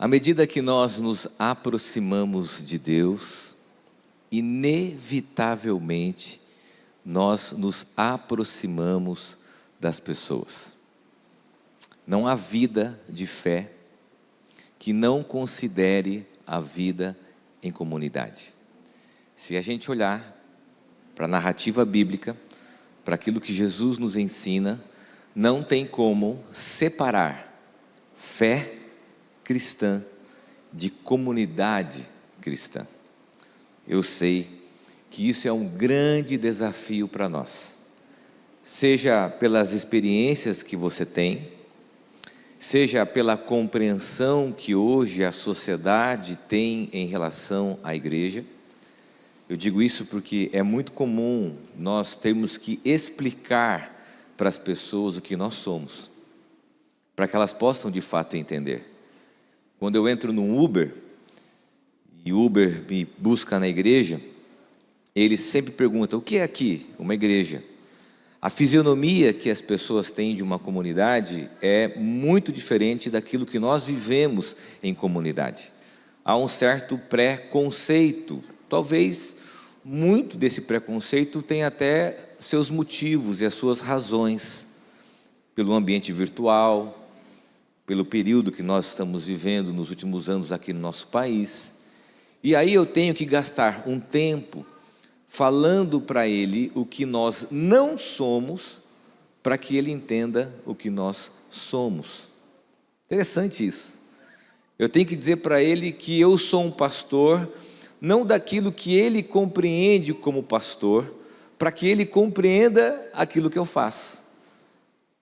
medida que nós nos aproximamos de Deus, inevitavelmente nós nos aproximamos das pessoas. Não há vida de fé que não considere a vida em comunidade. Se a gente olhar para a narrativa bíblica, para aquilo que Jesus nos ensina, não tem como separar fé cristã de comunidade cristã. Eu sei que isso é um grande desafio para nós, seja pelas experiências que você tem, seja pela compreensão que hoje a sociedade tem em relação à igreja. Eu digo isso porque é muito comum nós termos que explicar para as pessoas o que nós somos, para que elas possam de fato entender. Quando eu entro num Uber, e o Uber me busca na igreja, ele sempre pergunta: o que é aqui? Uma igreja. A fisionomia que as pessoas têm de uma comunidade é muito diferente daquilo que nós vivemos em comunidade. Há um certo preconceito, talvez muito desse preconceito tenha até seus motivos e as suas razões, pelo ambiente virtual, pelo período que nós estamos vivendo nos últimos anos aqui no nosso país. E aí eu tenho que gastar um tempo falando para ele o que nós não somos, para que ele entenda o que nós somos. Interessante isso. Eu tenho que dizer para ele que eu sou um pastor, não daquilo que ele compreende como pastor, para que ele compreenda aquilo que eu faço.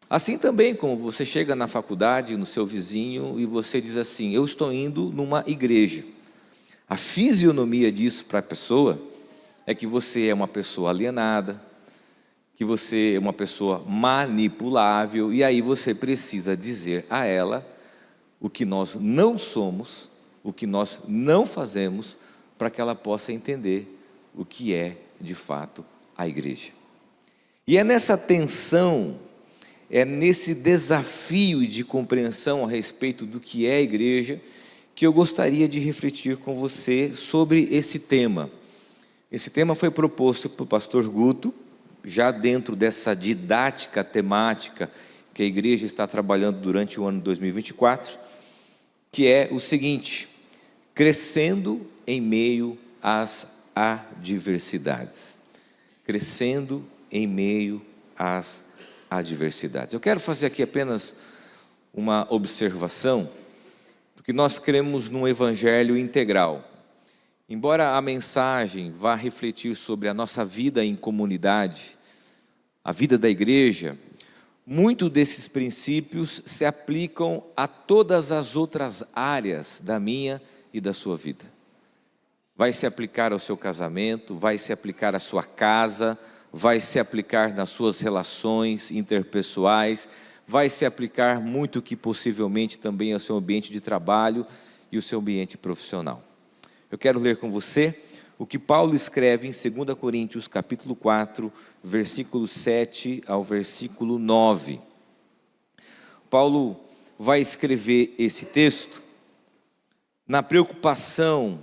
Assim também, como você chega na faculdade, no seu vizinho, e você diz assim: eu estou indo numa igreja. A fisionomia disso para a pessoa é que você é uma pessoa alienada, que você é uma pessoa manipulável, e aí você precisa dizer a ela o que nós não somos, o que nós não fazemos, para que ela possa entender o que é de fato a igreja. E é nessa tensão, é nesse desafio de compreensão a respeito do que é a igreja, que eu gostaria de refletir com você sobre esse tema. Esse tema foi proposto pelo pastor Guto, já dentro dessa didática temática que a igreja está trabalhando durante o ano de 2024, que é o seguinte: crescendo em meio às adversidades. Crescendo em meio às adversidades. Eu quero fazer aqui apenas uma observação, porque nós cremos num evangelho integral. Embora a mensagem vá refletir sobre a nossa vida em comunidade, a vida da igreja, muitos desses princípios se aplicam a todas as outras áreas da minha e da sua vida. Vai se aplicar ao seu casamento, vai se aplicar à sua casa, vai se aplicar nas suas relações interpessoais, vai se aplicar muito que possivelmente também ao seu ambiente de trabalho e o seu ambiente profissional. Eu quero ler com você o que Paulo escreve em 2 Coríntios capítulo 4, versículo 7 ao versículo 9. Paulo vai escrever esse texto na preocupação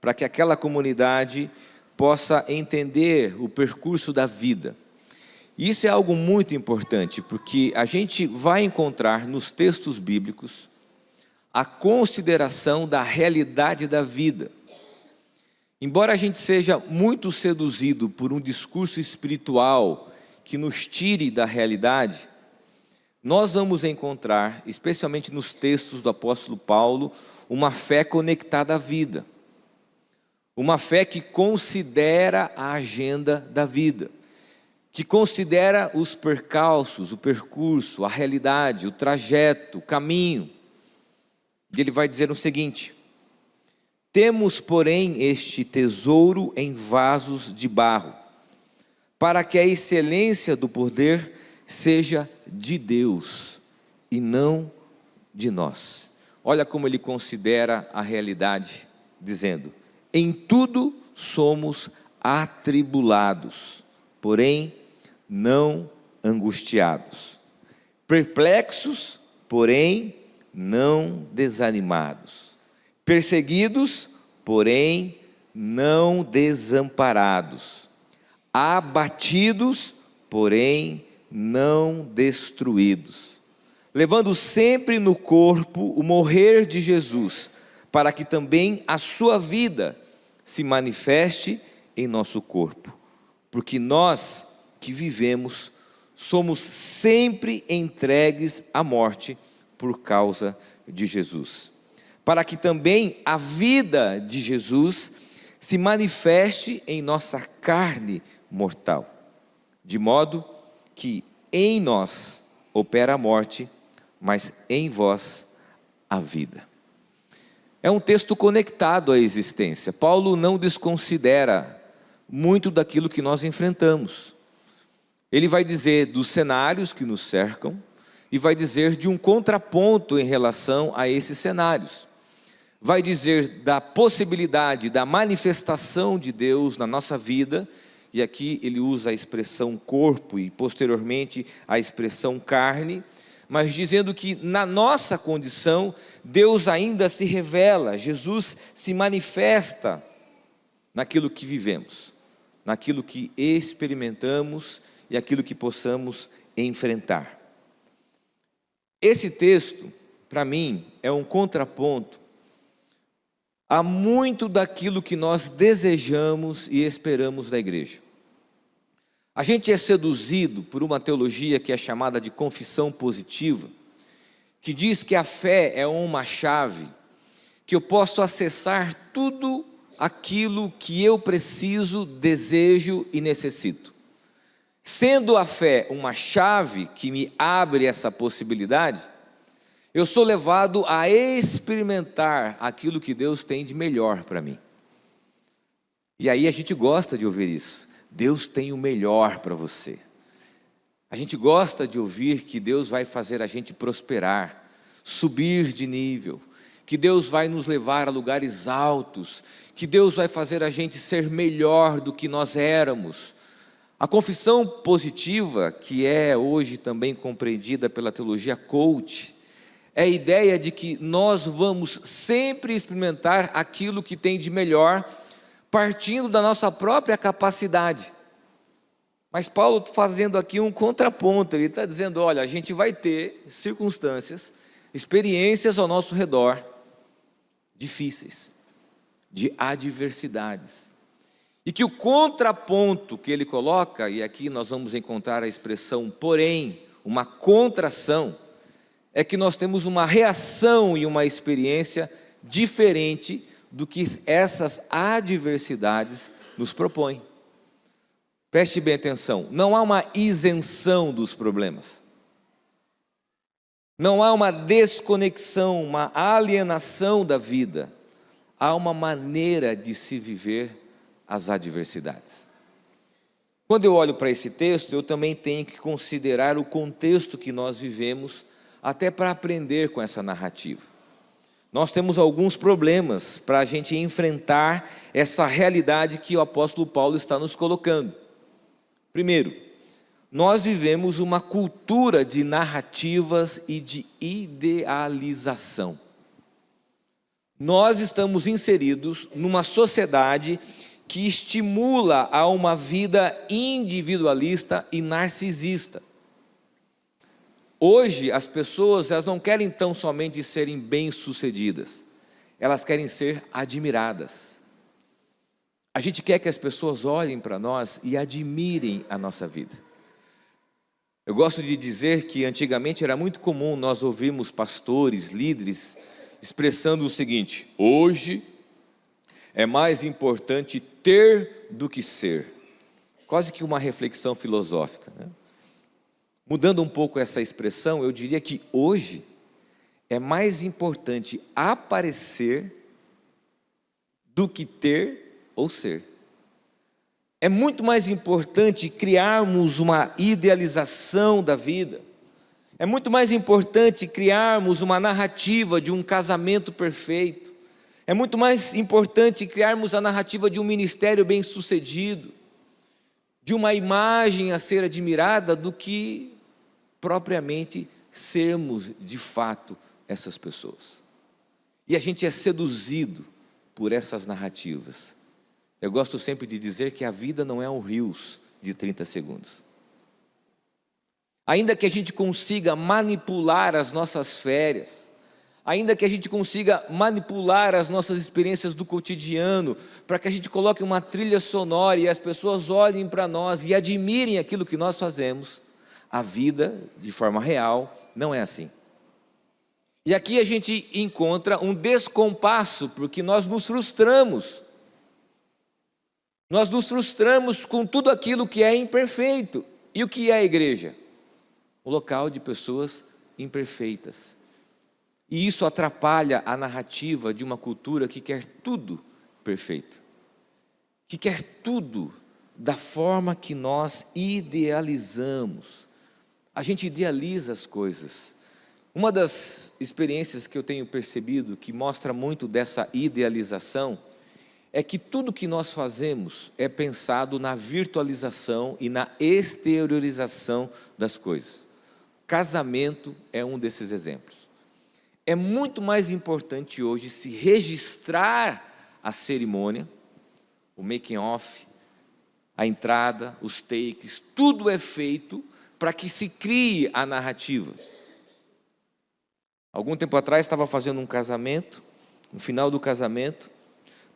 para que aquela comunidade possa entender o percurso da vida. E isso é algo muito importante, porque a gente vai encontrar nos textos bíblicos a consideração da realidade da vida. Embora a gente seja muito seduzido por um discurso espiritual que nos tire da realidade, nós vamos encontrar, especialmente nos textos do apóstolo Paulo, uma fé conectada à vida. Uma fé que considera a agenda da vida, que considera os percalços, o percurso, a realidade, o trajeto, o caminho. E ele vai dizer o seguinte: temos, porém, este tesouro em vasos de barro, para que a excelência do poder seja de Deus e não de nós. Olha como ele considera a realidade, dizendo: em tudo somos atribulados, porém não angustiados, perplexos, porém não desanimados, perseguidos, porém não desamparados, abatidos, porém não destruídos, levando sempre no corpo o morrer de Jesus, para que também a sua vida se manifeste em nosso corpo, porque nós que vivemos somos sempre entregues à morte por causa de Jesus, para que também a vida de Jesus se manifeste em nossa carne mortal, de modo que em nós opera a morte, mas em vós a vida. É um texto conectado à existência. Paulo não desconsidera muito daquilo que nós enfrentamos. Ele vai dizer dos cenários que nos cercam e vai dizer de um contraponto em relação a esses cenários. Vai dizer da possibilidade da manifestação de Deus na nossa vida, e aqui ele usa a expressão corpo e posteriormente a expressão carne, mas dizendo que na nossa condição Deus ainda se revela, Jesus se manifesta naquilo que vivemos, naquilo que experimentamos e aquilo que possamos enfrentar. Esse texto, para mim, é um contraponto a muito daquilo que nós desejamos e esperamos da igreja. A gente é seduzido por uma teologia que é chamada de confissão positiva, que diz que a fé é uma chave, que eu posso acessar tudo aquilo que eu preciso, desejo e necessito. Sendo a fé uma chave que me abre essa possibilidade, eu sou levado a experimentar aquilo que Deus tem de melhor para mim. E aí a gente gosta de ouvir isso. Deus tem o melhor para você. A gente gosta de ouvir que Deus vai fazer a gente prosperar, subir de nível, que Deus vai nos levar a lugares altos, que Deus vai fazer a gente ser melhor do que nós éramos. A confissão positiva, que é hoje também compreendida pela teologia coach, é a ideia de que nós vamos sempre experimentar aquilo que tem de melhor, partindo da nossa própria capacidade. Mas Paulo está fazendo aqui um contraponto, ele está dizendo, olha, a gente vai ter circunstâncias, experiências ao nosso redor, difíceis, de adversidades, e que o contraponto que ele coloca, e aqui nós vamos encontrar a expressão porém, uma contração, é que nós temos uma reação e uma experiência diferente do que essas adversidades nos propõem. Preste bem atenção, não há uma isenção dos problemas, não há uma desconexão, uma alienação da vida, há uma maneira de se viver as adversidades. Quando eu olho para esse texto, eu também tenho que considerar o contexto que nós vivemos, até para aprender com essa narrativa. Nós temos alguns problemas para a gente enfrentar essa realidade que o apóstolo Paulo está nos colocando. Primeiro, nós vivemos uma cultura de narrativas e de idealização. Nós estamos inseridos numa sociedade que estimula a uma vida individualista e narcisista. Hoje as pessoas, elas não querem tão somente serem bem-sucedidas, elas querem ser admiradas. A gente quer que as pessoas olhem para nós e admirem a nossa vida. Eu gosto de dizer que antigamente era muito comum nós ouvirmos pastores, líderes, expressando o seguinte: hoje é mais importante ter do que ser. Quase que uma reflexão filosófica, né? Mudando um pouco essa expressão, eu diria que hoje é mais importante aparecer do que ter ou ser. É muito mais importante criarmos uma idealização da vida. É muito mais importante criarmos uma narrativa de um casamento perfeito. É muito mais importante criarmos a narrativa de um ministério bem-sucedido, de uma imagem a ser admirada, do que propriamente sermos de fato essas pessoas. E a gente é seduzido por essas narrativas. Eu gosto sempre de dizer que a vida não é um Reels de 30 segundos. Ainda que a gente consiga manipular as nossas férias, ainda que a gente consiga manipular as nossas experiências do cotidiano, para que a gente coloque uma trilha sonora e as pessoas olhem para nós e admirem aquilo que nós fazemos, a vida, de forma real, não é assim. E aqui a gente encontra um descompasso, porque nós nos frustramos. Nós nos frustramos com tudo aquilo que é imperfeito. E o que é a igreja? O local de pessoas imperfeitas. E isso atrapalha a narrativa de uma cultura que quer tudo perfeito, que quer tudo da forma que nós idealizamos. A gente idealiza as coisas. Uma das experiências que eu tenho percebido, que mostra muito dessa idealização, é que tudo que nós fazemos é pensado na virtualização e na exteriorização das coisas. Casamento é um desses exemplos. É muito mais importante hoje se registrar a cerimônia, o making off, a entrada, os takes, tudo é feito para que se crie a narrativa. Algum tempo atrás estava fazendo um casamento, no final do casamento,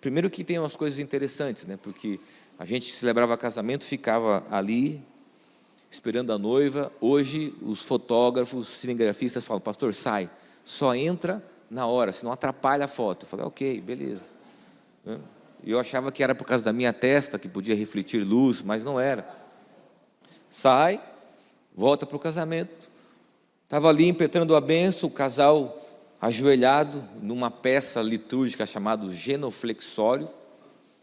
primeiro que tem umas coisas interessantes, né? Porque a gente celebrava casamento, ficava ali, esperando a noiva. Hoje os fotógrafos, cinegrafistas falam: pastor, sai, só entra na hora, senão atrapalha a foto. Eu falei: ok, beleza. Eu achava que era por causa da minha testa, que podia refletir luz, mas não era. Sai, volta para o casamento. Estava ali impetrando a bênção, o casal ajoelhado numa peça litúrgica chamada genuflexório.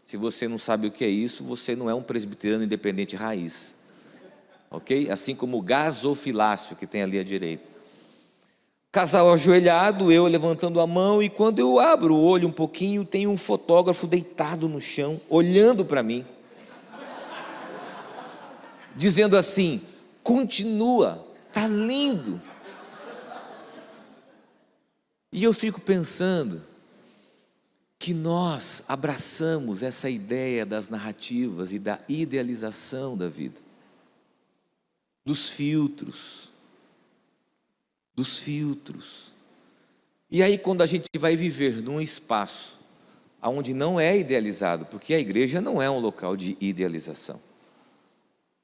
Se você não sabe o que é isso, você não é um presbiteriano independente raiz. Ok? Assim como o gasofilácio que tem ali à direita. Casal ajoelhado, eu levantando a mão, e quando eu abro o olho um pouquinho, tem um fotógrafo deitado no chão, olhando para mim, dizendo assim: continua, está lindo. E eu fico pensando que nós abraçamos essa ideia das narrativas e da idealização da vida, dos filtros. E aí, quando a gente vai viver num espaço onde não é idealizado, porque a igreja não é um local de idealização,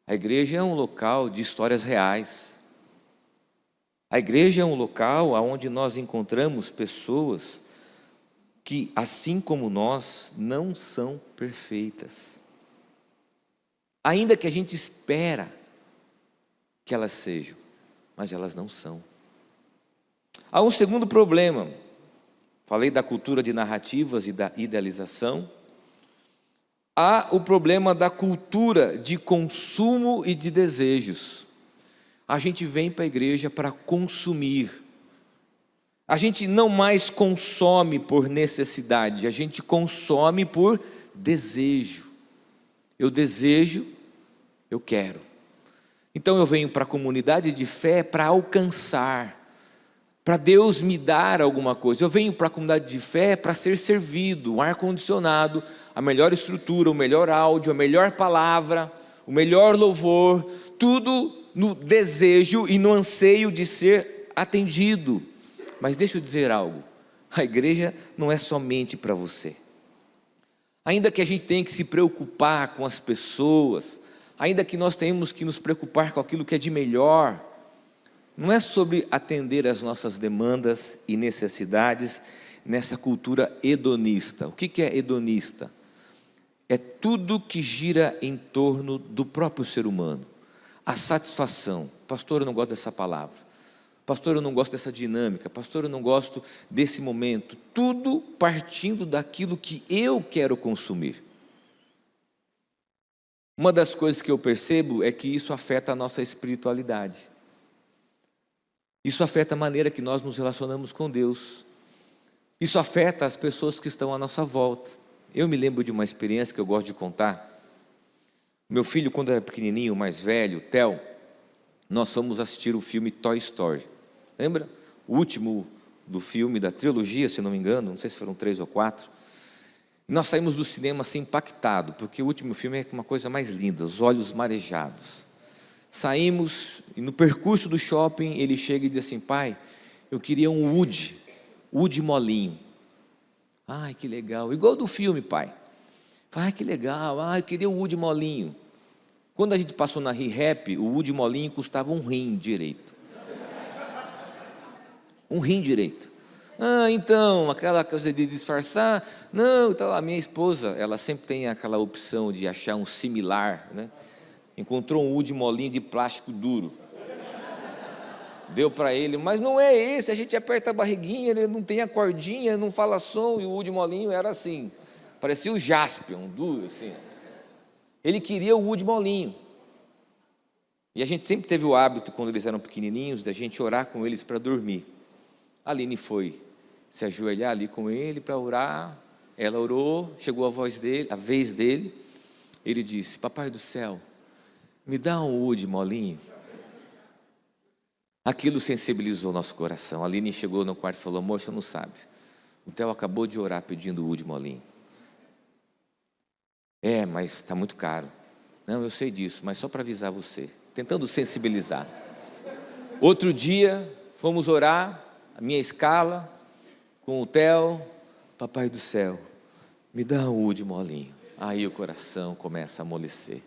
a igreja é um local de histórias reais. A igreja é um local onde nós encontramos pessoas que, assim como nós, não são perfeitas, ainda que a gente espera que elas sejam, mas elas não são. Há um segundo problema. Falei da cultura de narrativas e da idealização. Há o problema da cultura de consumo e de desejos. A gente vem para a igreja para consumir. A gente não mais consome por necessidade, a gente consome por desejo. Eu desejo, eu quero. Então eu venho para a comunidade de fé para alcançar, para Deus me dar alguma coisa. Eu venho para a comunidade de fé para ser servido, um ar-condicionado, a melhor estrutura, o melhor áudio, a melhor palavra, o melhor louvor, tudo no desejo e no anseio de ser atendido. Mas deixa eu dizer algo, a igreja não é somente para você. Ainda que a gente tenha que se preocupar com as pessoas, ainda que nós tenhamos que nos preocupar com aquilo que é de melhor, não é sobre atender às nossas demandas e necessidades nessa cultura hedonista. O que é hedonista? É tudo que gira em torno do próprio ser humano. A satisfação. Pastor, eu não gosto dessa palavra. Pastor, eu não gosto dessa dinâmica. Pastor, eu não gosto desse momento. Tudo partindo daquilo que eu quero consumir. Uma das coisas que eu percebo é que isso afeta a nossa espiritualidade. Isso afeta a maneira que nós nos relacionamos com Deus. Isso afeta as pessoas que estão à nossa volta. Eu me lembro de uma experiência que eu gosto de contar. Meu filho, quando era pequenininho, o mais velho, Theo, nós fomos assistir o filme Toy Story. Lembra? O último do filme, da trilogia, se não me engano, não sei se foram 3 ou 4. E nós saímos do cinema assim impactado, porque o último filme é uma coisa mais linda, os olhos marejados. Saímos e no percurso do shopping ele chega e diz assim: pai, eu queria um Woody molinho. Ai, que legal, igual do filme, pai. Ai, que legal, eu queria um Woody molinho. Quando a gente passou na ReHap, o Woody molinho custava um rim direito. Um rim direito. Então, aquela coisa de disfarçar. Não, então, a minha esposa, ela sempre tem aquela opção de achar um similar, né? Encontrou um Woody molinho de plástico duro. Deu para ele, mas não é esse, a gente aperta a barriguinha, ele não tem a cordinha, não fala som, e o Woody molinho era assim, parecia o Jaspion, duro assim. Ele queria o Woody molinho. E a gente sempre teve o hábito, quando eles eram pequenininhos, da gente orar com eles para dormir. A Aline foi se ajoelhar ali com ele para orar, ela orou, chegou a vez dele, ele disse: papai do céu, me dá um Woody molinho. Aquilo sensibilizou nosso coração. A Aline chegou no quarto e falou: amor, você não sabe, o Theo acabou de orar pedindo o Woody molinho. Mas está muito caro. Não, eu sei disso, mas só para avisar você, tentando sensibilizar. Outro dia, fomos orar, a minha escala, com o Theo: papai do céu, me dá um Woody molinho. Aí o coração começa a amolecer.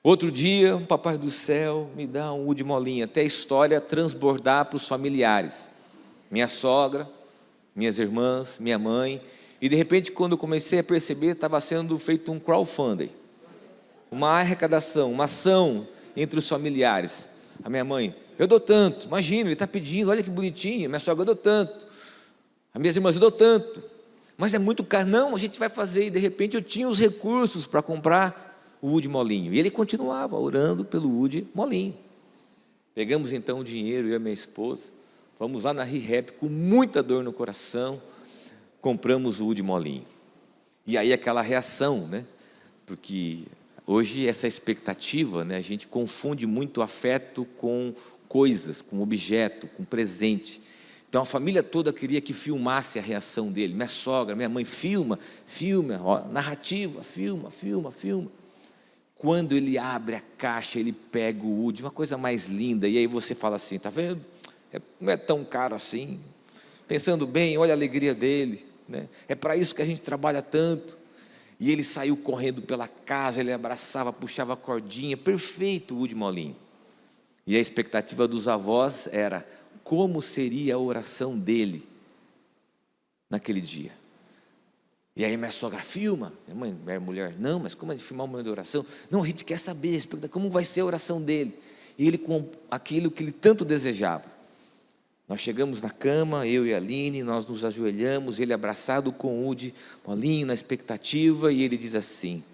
Outro dia, papai do céu, me dá um Woody molinho, até a história transbordar para os familiares. Minha sogra, minhas irmãs, minha mãe. E de repente, quando eu comecei a perceber, estava sendo feito um crowdfunding, uma arrecadação, uma ação entre os familiares. A minha mãe: eu dou tanto, imagina, ele está pedindo, olha que bonitinho. Minha sogra: eu dou tanto. As minhas irmãs: eu dou tanto. Mas é muito caro. Não, a gente vai fazer. E de repente eu tinha os recursos para comprar o Woody molinho. E ele continuava orando pelo Woody molinho. Pegamos então o dinheiro, eu e a minha esposa, fomos lá na ReHap com muita dor no coração, compramos o Woody molinho. E aí aquela reação, né? Porque hoje essa expectativa, né? A gente confunde muito afeto com coisas, com objeto, com presente. Então a família toda queria que filmasse a reação dele. Minha sogra, minha mãe: filma, narrativa, filma. Quando ele abre a caixa, ele pega o Woody, uma coisa mais linda. E aí você fala assim: tá vendo? Não é tão caro assim. Pensando bem, olha a alegria dele, né? É para isso que a gente trabalha tanto. E ele saiu correndo pela casa, ele abraçava, puxava a cordinha, perfeito o Woody molinho. E a expectativa dos avós era: como seria a oração dele naquele dia? E aí minha sogra: filma. Minha mulher: não, mas como é de filmar o momento da oração? Não, a gente quer saber como vai ser a oração dele. E ele com aquilo que ele tanto desejava. Nós chegamos na cama, eu e a Aline, nós nos ajoelhamos, ele abraçado com o Woody molinho, na expectativa, e ele diz assim: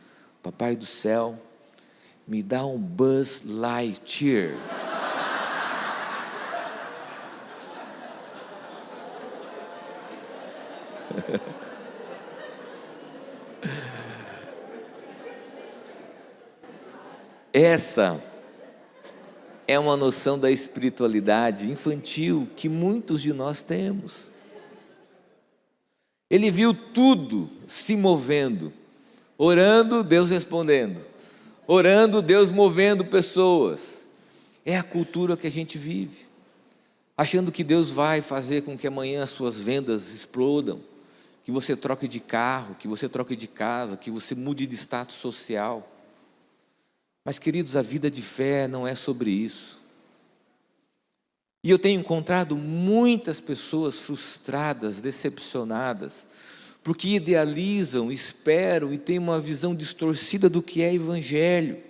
papai do céu, me dá um Buzz Lightyear. Essa é uma noção da espiritualidade infantil que muitos de nós temos. Ele viu tudo se movendo, orando, Deus respondendo, orando, Deus movendo pessoas. É a cultura que a gente vive, achando que Deus vai fazer com que amanhã as suas vendas explodam, que você troque de carro, que você troque de casa, que você mude de status social. Mas, queridos, a vida de fé não é sobre isso. E eu tenho encontrado muitas pessoas frustradas, decepcionadas, porque idealizam, esperam e têm uma visão distorcida do que é evangelho.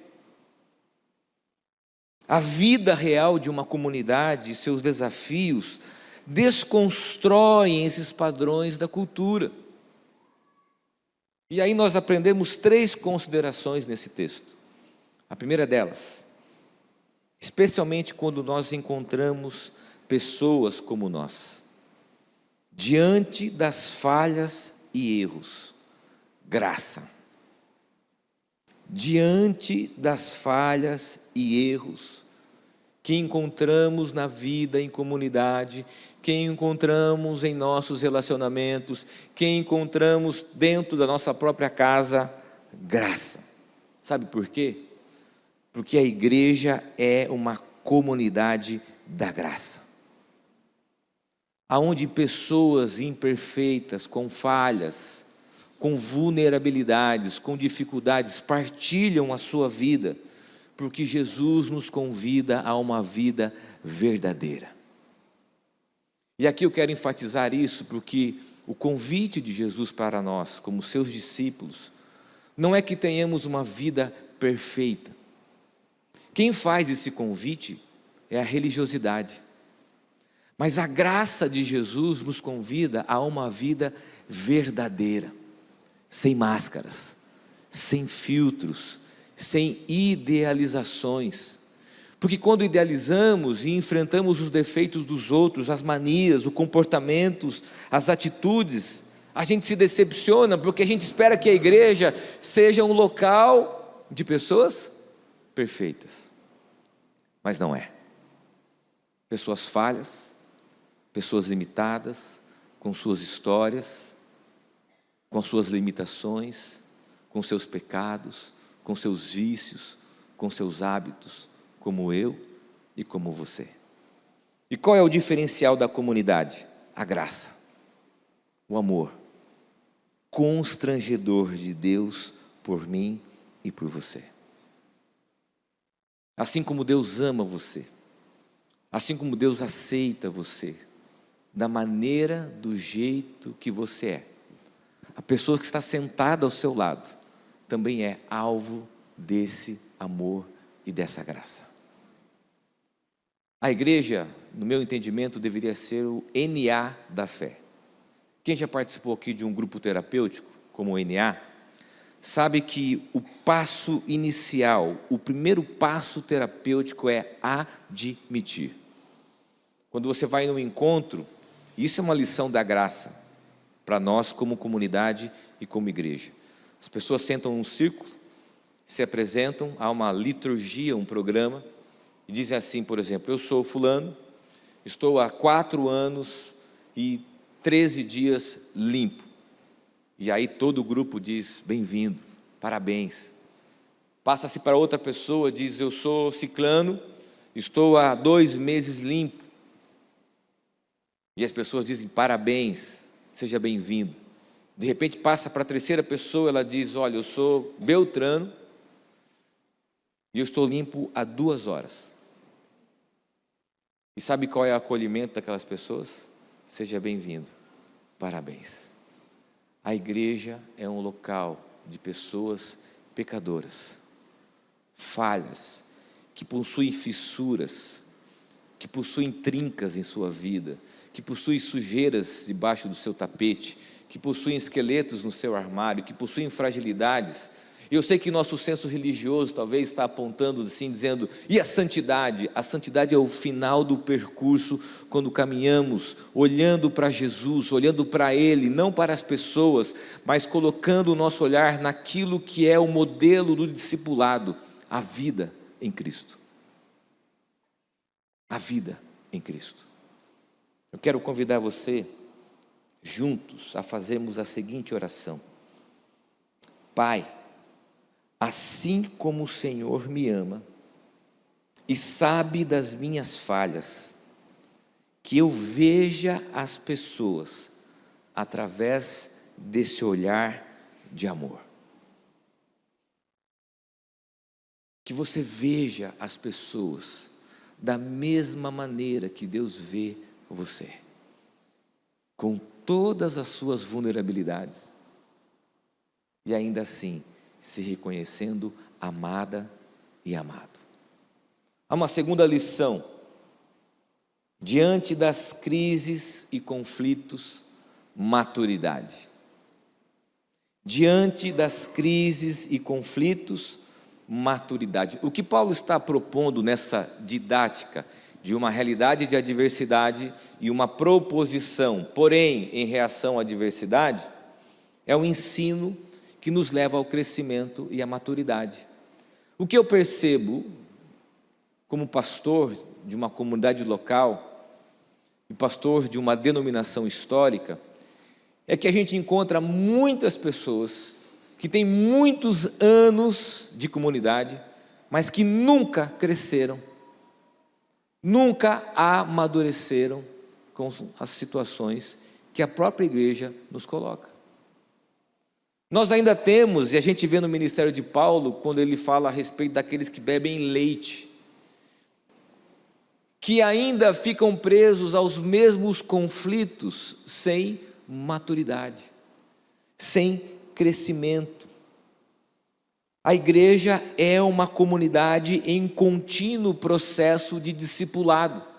A vida real de uma comunidade e seus desafios desconstroem esses padrões da cultura. E aí nós aprendemos 3 considerações nesse texto. A primeira delas: especialmente quando nós encontramos pessoas como nós, diante das falhas e erros, graça. Diante das falhas e erros, que encontramos na vida em comunidade, que encontramos em nossos relacionamentos, que encontramos dentro da nossa própria casa, graça. Sabe por quê? Porque a igreja é uma comunidade da graça, aonde pessoas imperfeitas, com falhas, com vulnerabilidades, com dificuldades, partilham a sua vida, porque Jesus nos convida a uma vida verdadeira. E aqui eu quero enfatizar isso, porque o convite de Jesus para nós, como seus discípulos, não é que tenhamos uma vida perfeita. Quem faz esse convite é a religiosidade. Mas a graça de Jesus nos convida a uma vida verdadeira, sem máscaras, sem filtros, sem idealizações. Porque quando idealizamos e enfrentamos os defeitos dos outros, as manias, os comportamentos, as atitudes, a gente se decepciona, porque a gente espera que a igreja seja um local de pessoas perfeitas. Mas não é. Pessoas falhas, pessoas limitadas, com suas histórias, com suas limitações, com seus pecados, com seus vícios, com seus hábitos, como eu e como você. E qual é o diferencial da comunidade? A graça, o amor constrangedor de Deus por mim e por você. Assim como Deus ama você, assim como Deus aceita você, da maneira, do jeito que você é, a pessoa que está sentada ao seu lado também é alvo desse amor e dessa graça. A igreja, no meu entendimento, deveria ser o NA da fé. Quem já participou aqui de um grupo terapêutico, como o NA, sabe que o passo inicial, o primeiro passo terapêutico é admitir. Quando você vai num encontro, isso é uma lição da graça, para nós como comunidade e como igreja. As pessoas sentam num círculo, se apresentam, há uma liturgia, um programa, e dizem assim, por exemplo, eu sou fulano, estou há 4 anos e 13 dias limpo. E aí todo o grupo diz, bem-vindo, parabéns. Passa-se para outra pessoa, diz, eu sou ciclano, estou há 2 meses limpo. E as pessoas dizem, parabéns, seja bem-vindo. De repente passa para a terceira pessoa, ela diz, olha, eu sou Beltrano, e eu estou limpo há 2 horas. E sabe qual é o acolhimento daquelas pessoas? Seja bem-vindo, parabéns. A igreja é um local de pessoas pecadoras, falhas, que possuem fissuras, que possuem trincas em sua vida, que possuem sujeiras debaixo do seu tapete, que possuem esqueletos no seu armário, que possuem fragilidades. Eu sei que nosso senso religioso talvez está apontando assim, dizendo, e a santidade? A santidade é o final do percurso, quando caminhamos, olhando para Jesus, olhando para Ele, não para as pessoas, mas colocando o nosso olhar naquilo que é o modelo do discipulado, a vida em Cristo. A vida em Cristo. Eu quero convidar você, juntos, a fazermos a seguinte oração. Pai, assim como o Senhor me ama e sabe das minhas falhas, que eu veja as pessoas através desse olhar de amor. Que você veja as pessoas da mesma maneira que Deus vê você, com todas as suas vulnerabilidades, e ainda assim se reconhecendo amada e amado. Há uma segunda lição. Diante das crises e conflitos, maturidade. Diante das crises e conflitos, maturidade. O que Paulo está propondo nessa didática de uma realidade de adversidade e uma proposição, porém, em reação à adversidade, é um ensino que nos leva ao crescimento e à maturidade. O que eu percebo como pastor de uma comunidade local e pastor de uma denominação histórica, é que a gente encontra muitas pessoas que têm muitos anos de comunidade, mas que nunca cresceram, nunca amadureceram com as situações que a própria igreja nos coloca. Nós ainda temos, e a gente vê no ministério de Paulo, quando ele fala a respeito daqueles que bebem leite, que ainda ficam presos aos mesmos conflitos, sem maturidade, sem crescimento. A igreja é uma comunidade em contínuo processo de discipulado.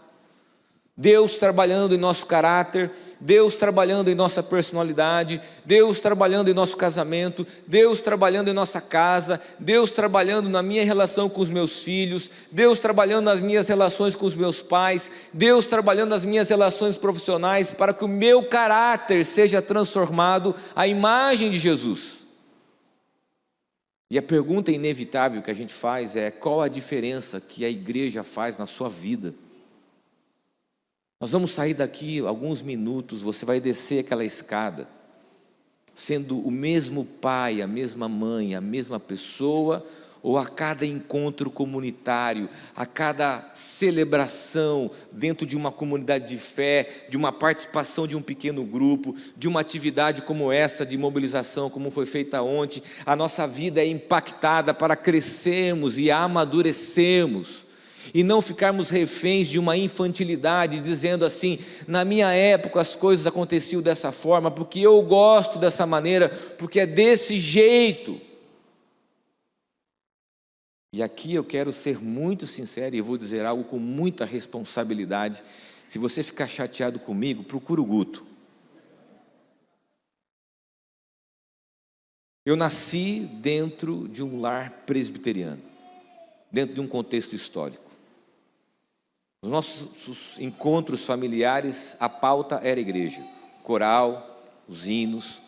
Deus trabalhando em nosso caráter, Deus trabalhando em nossa personalidade, Deus trabalhando em nosso casamento, Deus trabalhando em nossa casa, Deus trabalhando na minha relação com os meus filhos, Deus trabalhando nas minhas relações com os meus pais, Deus trabalhando nas minhas relações profissionais, para que o meu caráter seja transformado à imagem de Jesus. E a pergunta inevitável que a gente faz é: qual a diferença que a igreja faz na sua vida? Nós vamos sair daqui alguns minutos, você vai descer aquela escada, sendo o mesmo pai, a mesma mãe, a mesma pessoa, ou a cada encontro comunitário, a cada celebração dentro de uma comunidade de fé, de uma participação de um pequeno grupo, de uma atividade como essa de mobilização, como foi feita ontem, a nossa vida é impactada para crescermos e amadurecermos, e não ficarmos reféns de uma infantilidade, dizendo assim: na minha época as coisas aconteciam dessa forma, porque eu gosto dessa maneira, porque é desse jeito. E aqui eu quero ser muito sincero, e eu vou dizer algo com muita responsabilidade. Se você ficar chateado comigo, procura o Guto. Eu nasci dentro de um lar presbiteriano, dentro de um contexto histórico. Nos nossos encontros familiares, a pauta era a igreja, coral, os hinos,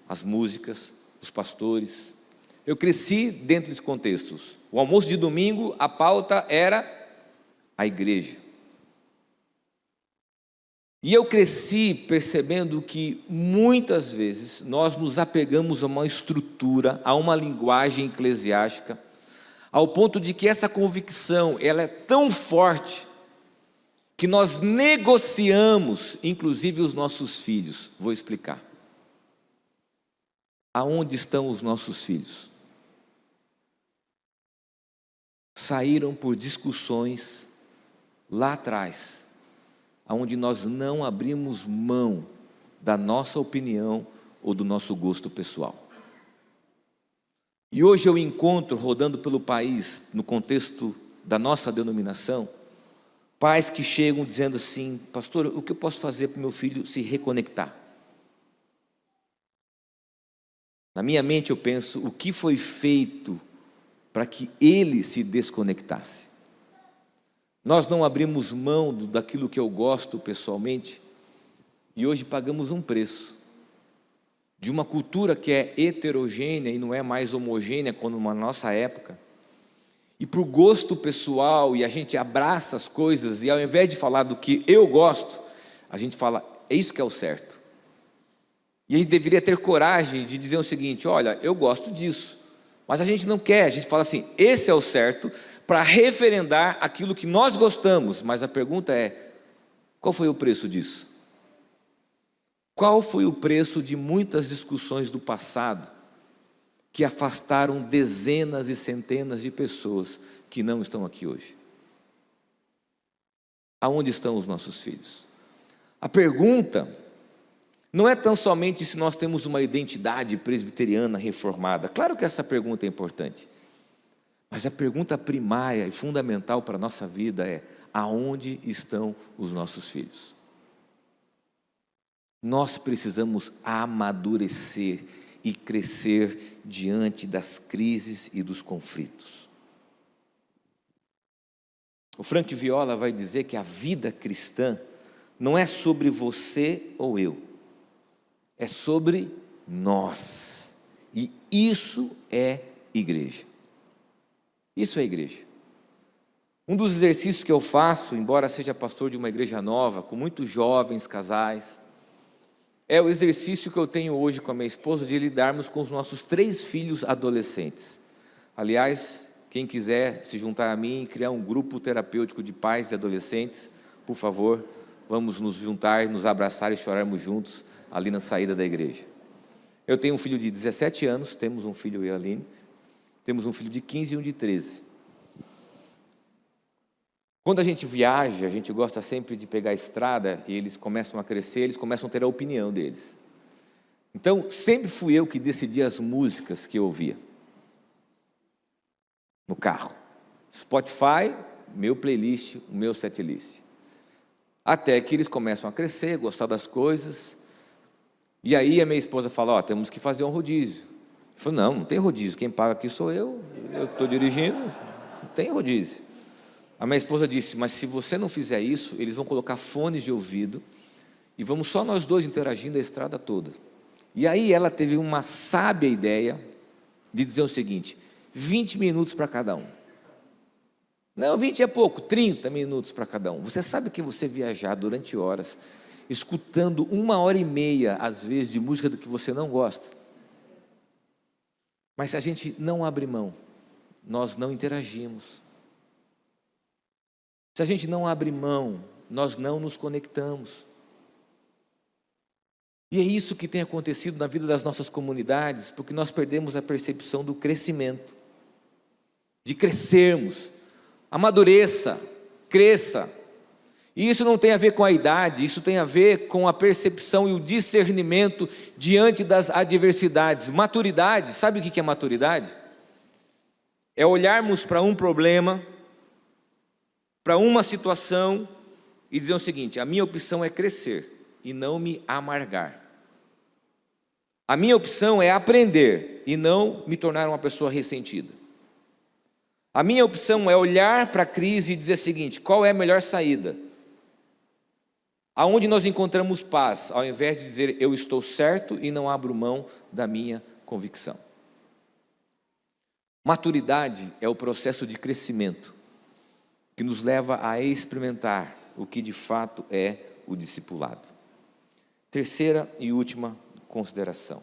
as músicas, os pastores. Eu cresci dentro desses contextos. O almoço de domingo, a pauta era a igreja. E eu cresci percebendo que muitas vezes nós nos apegamos a uma estrutura, a uma linguagem eclesiástica, ao ponto de que essa convicção ela é tão forte que nós negociamos, inclusive, os nossos filhos. Vou explicar. Aonde estão os nossos filhos? Saíram por discussões lá atrás, aonde nós não abrimos mão da nossa opinião ou do nosso gosto pessoal. E hoje eu encontro, rodando pelo país, no contexto da nossa denominação, pais que chegam dizendo assim: pastor, o que eu posso fazer para o meu filho se reconectar? Na minha mente eu penso, o que foi feito para que ele se desconectasse? Nós não abrimos mão daquilo que eu gosto pessoalmente, e hoje pagamos um preço, de uma cultura que é heterogênea e não é mais homogênea como na nossa época, e por gosto pessoal, e a gente abraça as coisas, e ao invés de falar do que eu gosto, a gente fala, é isso que é o certo. E a gente deveria ter coragem de dizer o seguinte: olha, eu gosto disso, mas a gente não quer, a gente fala assim, esse é o certo, para referendar aquilo que nós gostamos. Mas a pergunta é: qual foi o preço disso? Qual foi o preço de muitas discussões do passado, que afastaram dezenas e centenas de pessoas que não estão aqui hoje? Aonde estão os nossos filhos? A pergunta não é tão somente se nós temos uma identidade presbiteriana reformada. Claro que essa pergunta é importante, mas a pergunta primária e fundamental para a nossa vida é: aonde estão os nossos filhos? Nós precisamos amadurecer e crescer diante das crises e dos conflitos. O Frank Viola vai dizer que a vida cristã não é sobre você ou eu, é sobre nós. E isso é igreja. Isso é igreja. Um dos exercícios que eu faço, embora seja pastor de uma igreja nova, com muitos jovens, casais, é o exercício que eu tenho hoje com a minha esposa de lidarmos com os nossos 3 filhos adolescentes. Aliás, quem quiser se juntar a mim e criar um grupo terapêutico de pais de adolescentes, por favor, vamos nos juntar, nos abraçar e chorarmos juntos ali na saída da igreja. Eu tenho um filho de 17 anos, temos um filho, eu e a Aline, temos um filho de 15 e um de 13. Quando a gente viaja, a gente gosta sempre de pegar a estrada e eles começam a crescer, eles começam a ter a opinião deles. Então, sempre fui eu que decidia as músicas que eu ouvia no carro. Spotify, meu playlist, o meu setlist. Até que eles começam a crescer, gostar das coisas. E aí a minha esposa fala, temos que fazer um rodízio. Eu falei, não tem rodízio, quem paga aqui sou eu estou dirigindo, não tem rodízio. A minha esposa disse, mas se você não fizer isso, eles vão colocar fones de ouvido e vamos só nós dois interagindo a estrada toda. E aí ela teve uma sábia ideia de dizer o seguinte, 20 minutos para cada um. Não, 20 é pouco, 30 minutos para cada um. Você sabe que você viajar durante horas, escutando 1h30, às vezes, de música do que você não gosta. Mas se a gente não abre mão, nós não interagimos. Se a gente não abre mão, nós não nos conectamos. E é isso que tem acontecido na vida das nossas comunidades, porque nós perdemos a percepção do crescimento, de crescermos, amadureça, cresça. E isso não tem a ver com a idade, isso tem a ver com a percepção e o discernimento diante das adversidades. Maturidade, sabe o que é maturidade? É olharmos para um problema, para uma situação e dizer o seguinte, a minha opção é crescer e não me amargar. A minha opção é aprender e não me tornar uma pessoa ressentida. A minha opção é olhar para a crise e dizer o seguinte, qual é a melhor saída? Aonde nós encontramos paz, ao invés de dizer eu estou certo e não abro mão da minha convicção. Maturidade é o processo de crescimento que nos leva a experimentar o que de fato é o discipulado. Terceira e última consideração.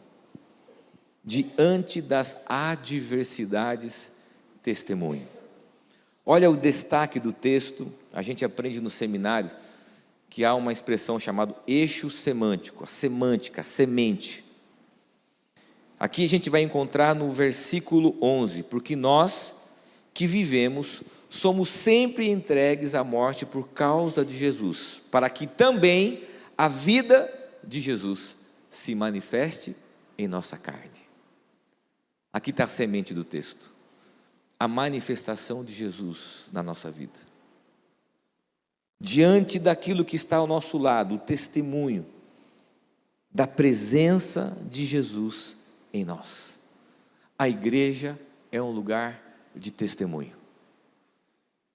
Diante das adversidades, testemunho. Olha o destaque do texto, a gente aprende no seminário que há uma expressão chamada eixo semântico, a semântica, a semente. Aqui a gente vai encontrar no versículo 11, porque nós que vivemos somos sempre entregues à morte por causa de Jesus, para que também a vida de Jesus se manifeste em nossa carne. Aqui está a semente do texto, a manifestação de Jesus na nossa vida. Diante daquilo que está ao nosso lado, o testemunho da presença de Jesus em nós. A igreja é um lugar de testemunho,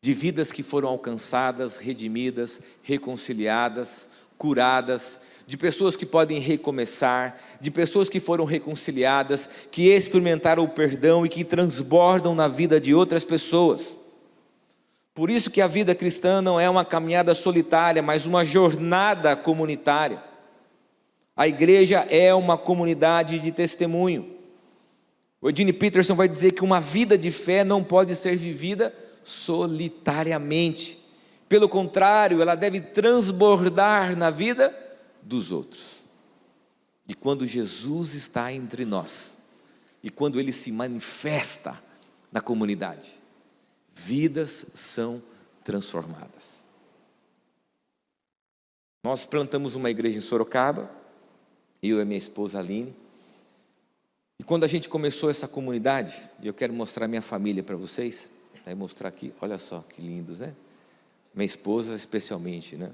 de vidas que foram alcançadas, redimidas, reconciliadas, curadas, de pessoas que podem recomeçar, de pessoas que foram reconciliadas, que experimentaram o perdão e que transbordam na vida de outras pessoas. Por isso que a vida cristã não é uma caminhada solitária, mas uma jornada comunitária. A igreja é uma comunidade de testemunho. O Eugene Peterson vai dizer que uma vida de fé não pode ser vivida solitariamente. Pelo contrário, ela deve transbordar na vida dos outros. E quando Jesus está entre nós, e quando Ele se manifesta na comunidade, vidas são transformadas. Nós plantamos uma igreja em Sorocaba, eu e a minha esposa Aline, e quando a gente começou essa comunidade, e eu quero mostrar minha família para vocês, vai mostrar aqui, olha só que lindos, né? Minha esposa especialmente, né?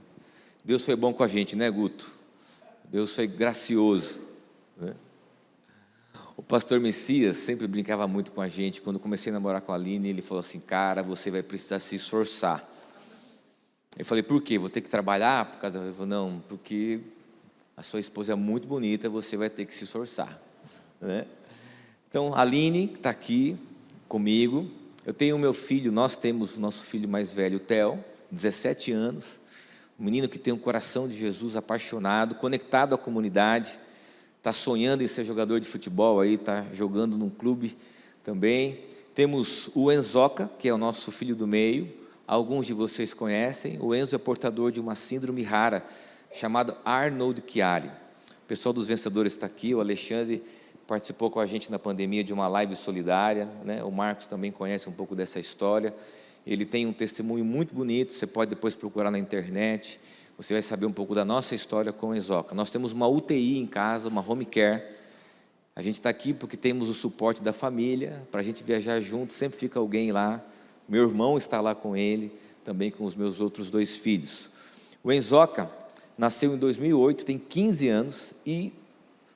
Deus foi bom com a gente, né, Guto? Deus foi gracioso, né? O pastor Messias sempre brincava muito com a gente. Quando comecei a namorar com a Aline, ele falou assim, cara, você vai precisar se esforçar. Eu falei, por quê? Vou ter que trabalhar? Por causa... Ele falou, não, porque a sua esposa é muito bonita, você vai ter que se esforçar, né? Então, a Aline, que está aqui comigo, Eu tenho o meu filho, nós temos o nosso filho mais velho, o Theo, 17 anos, um menino que tem um coração de Jesus, apaixonado, conectado à comunidade, está sonhando em ser jogador de futebol, aí está jogando num clube também. Temos o Enzoca, que é o nosso filho do meio, alguns de vocês conhecem. O Enzo é portador de uma síndrome rara, chamada Arnold Chiari. O pessoal dos Vencedores está aqui, o Alexandre participou com a gente na pandemia de uma live solidária, né? O Marcos também conhece um pouco dessa história. Ele tem um testemunho muito bonito, você pode depois procurar na internet, você vai saber um pouco da nossa história com o Enzoca. Nós temos uma UTI em casa, uma home care. A gente está aqui porque temos o suporte da família, para a gente viajar junto, sempre fica alguém lá. Meu irmão está lá com ele, também com os meus outros 2 filhos. O Enzoca nasceu em 2008, tem 15 anos, e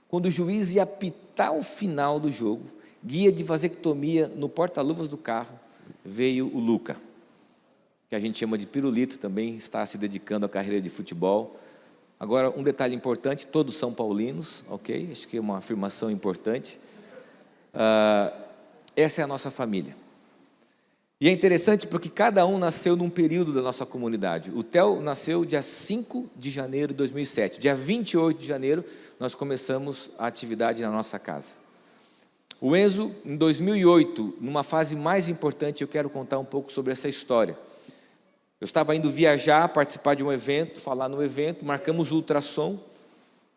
quando o juiz ia apitar o final do jogo, guia de vasectomia no porta-luvas do carro, veio o Luca, que a gente chama de pirulito, também está se dedicando à carreira de futebol. Agora, um detalhe importante, todos são paulinos, ok? Acho que é uma afirmação importante. Essa é a nossa família. E é interessante porque cada um nasceu num período da nossa comunidade. O Theo nasceu dia 5 de janeiro de 2007. Dia 28 de janeiro, nós começamos a atividade na nossa casa. O Enzo, em 2008, numa fase mais importante, eu quero contar um pouco sobre essa história. Eu estava indo viajar, participar de um evento, falar no evento, marcamos o ultrassom,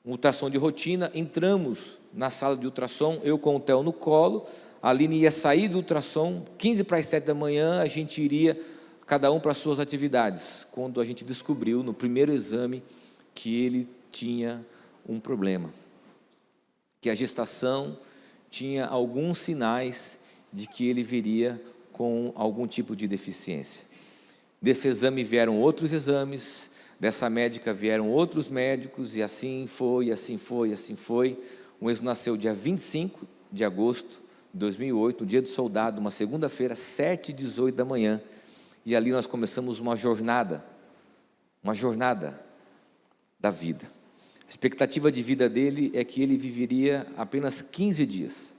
um ultrassom de rotina, entramos na sala de ultrassom, eu com o Theo no colo. A Aline ia sair do ultrassom, 15 para as 7 da manhã, a gente iria, cada um para as suas atividades, quando a gente descobriu, no primeiro exame, que ele tinha um problema, que a gestação tinha alguns sinais de que ele viria com algum tipo de deficiência. Desse exame vieram outros exames, dessa médica vieram outros médicos, e assim foi, assim foi, assim foi. O Enzo nasceu dia 25 de agosto, 2008, um dia do soldado, uma segunda-feira, 7h18 da manhã, e ali nós começamos uma jornada da vida. A expectativa de vida dele é que ele viveria apenas 15 dias.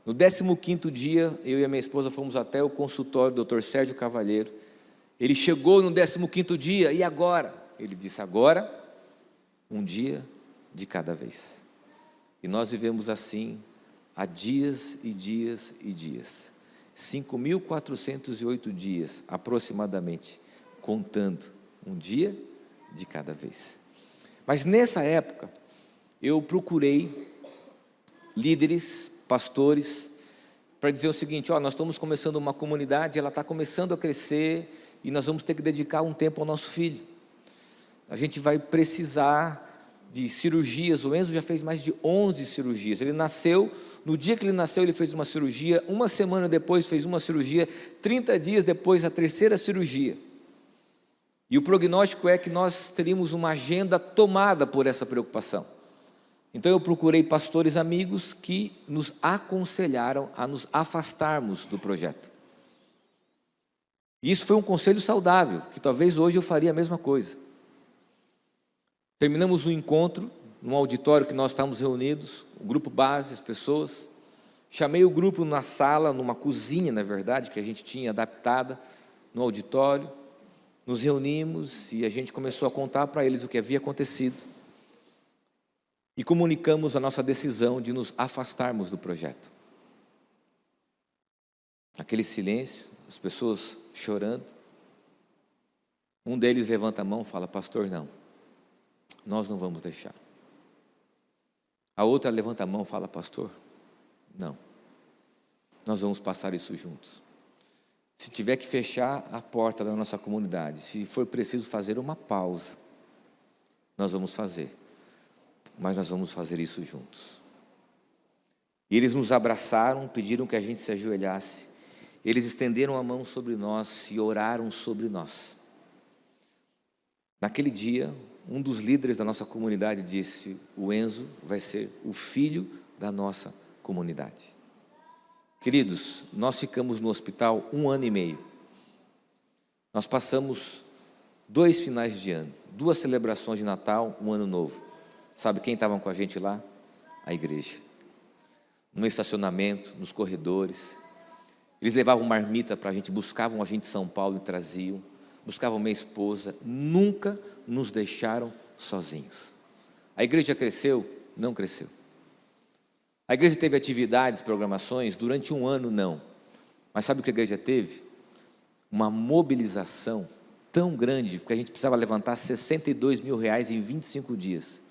No 15º dia, eu e a minha esposa fomos até o consultório do Dr. Sérgio Cavalheiro. Ele chegou no 15º dia, e agora? Ele disse, agora, um dia de cada vez. E nós vivemos assim, há dias e dias e dias, 5.408 dias aproximadamente, contando um dia de cada vez. Mas nessa época, eu procurei líderes, pastores, para dizer o seguinte, nós estamos começando uma comunidade, ela está começando a crescer, e nós vamos ter que dedicar um tempo ao nosso filho. A gente vai precisar de cirurgias. O Enzo já fez mais de 11 cirurgias. Ele nasceu, no dia que ele nasceu, ele fez uma cirurgia, uma semana depois fez uma cirurgia, 30 dias depois a 3ª cirurgia. E o prognóstico é que nós teríamos uma agenda tomada por essa preocupação. Então eu procurei pastores amigos que nos aconselharam a nos afastarmos do projeto. E isso foi um conselho saudável, que talvez hoje eu faria a mesma coisa. Terminamos um encontro, num auditório que nós estávamos reunidos, o grupo base, as pessoas. Chamei o grupo na sala, numa cozinha, na verdade, que a gente tinha adaptada, no auditório. Nos reunimos e a gente começou a contar para eles o que havia acontecido. E comunicamos a nossa decisão de nos afastarmos do projeto. Aquele silêncio, as pessoas chorando. Um deles levanta a mão e fala, pastor, não, nós não vamos deixar. A outra levanta a mão e fala, pastor, não, nós vamos passar isso juntos. Se tiver que fechar a porta da nossa comunidade, se for preciso fazer uma pausa, nós vamos fazer, mas nós vamos fazer isso juntos. E eles nos abraçaram, pediram que a gente se ajoelhasse, eles estenderam a mão sobre nós e oraram sobre nós. Naquele dia, um dos líderes da nossa comunidade disse, o Enzo vai ser o filho da nossa comunidade. Queridos, nós ficamos no hospital 1 ano e meio. Nós passamos 2 finais de ano, 2 celebrações de Natal, um ano novo. Sabe quem estavam com a gente lá? A igreja. No estacionamento, nos corredores. Eles levavam marmita para a gente, buscavam a gente em São Paulo e traziam, buscavam minha esposa, nunca nos deixaram sozinhos. A igreja cresceu? Não cresceu. A igreja teve atividades, programações, durante um ano não. Mas sabe o que a igreja teve? Uma mobilização tão grande, porque a gente precisava levantar 62 mil reais em 25 dias.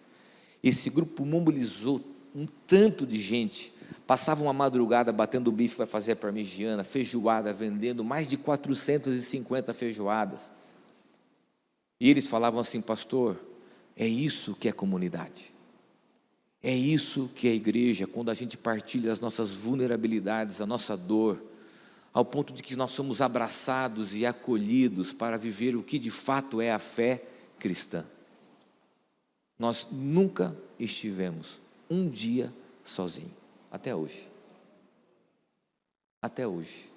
Esse grupo mobilizou um tanto de gente, passava uma madrugada batendo bife para fazer a parmegiana, feijoada, vendendo mais de 450 feijoadas. E eles falavam assim: pastor, é isso que é comunidade. É isso que é igreja, quando a gente partilha as nossas vulnerabilidades, a nossa dor, ao ponto de que nós somos abraçados e acolhidos para viver o que de fato é a fé cristã. Nós nunca estivemos um dia sozinhos, até hoje. Até hoje.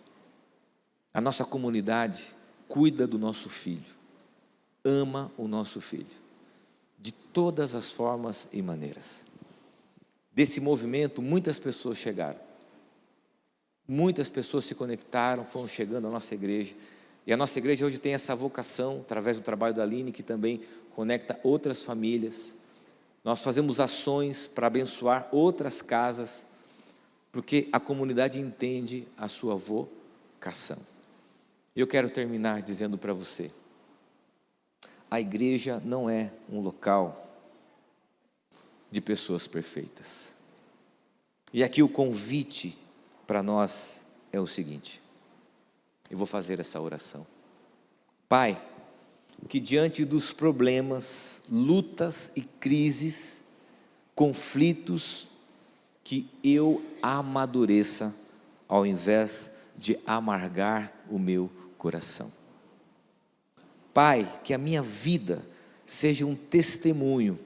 A nossa comunidade cuida do nosso filho, ama o nosso filho, de todas as formas e maneiras. Desse movimento, muitas pessoas chegaram. Muitas pessoas se conectaram, foram chegando à nossa igreja. E a nossa igreja hoje tem essa vocação, através do trabalho da Aline, que também conecta outras famílias. Nós fazemos ações para abençoar outras casas, porque a comunidade entende a sua vocação. Eu quero terminar dizendo para você: a igreja não é um local de pessoas perfeitas. E aqui o convite para nós é o seguinte: eu vou fazer essa oração. Pai, que diante dos problemas, lutas e crises, conflitos, que eu amadureça ao invés de amargar o meu coração. Pai, que a minha vida seja um testemunho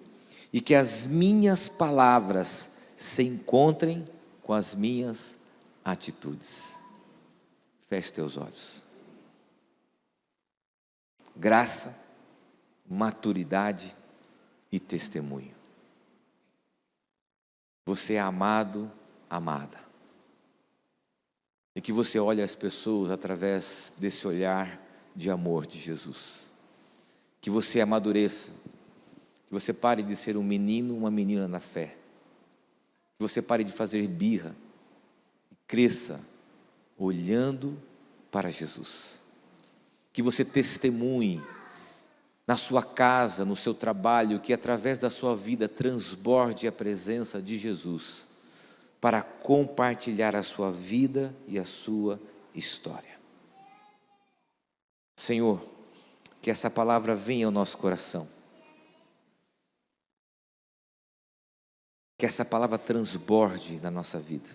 e que as minhas palavras se encontrem com as minhas atitudes. Feche teus olhos. Graça, maturidade e testemunho. Você é amado, amada. E que você olhe as pessoas através desse olhar de amor de Jesus. Que você amadureça. Que você pare de ser um menino, uma menina na fé. Que você pare de fazer birra. E cresça olhando para Jesus. Que você testemunhe na sua casa, no seu trabalho, que através da sua vida transborde a presença de Jesus, para compartilhar a sua vida e a sua história. Senhor, que essa palavra venha ao nosso coração, que essa palavra transborde na nossa vida,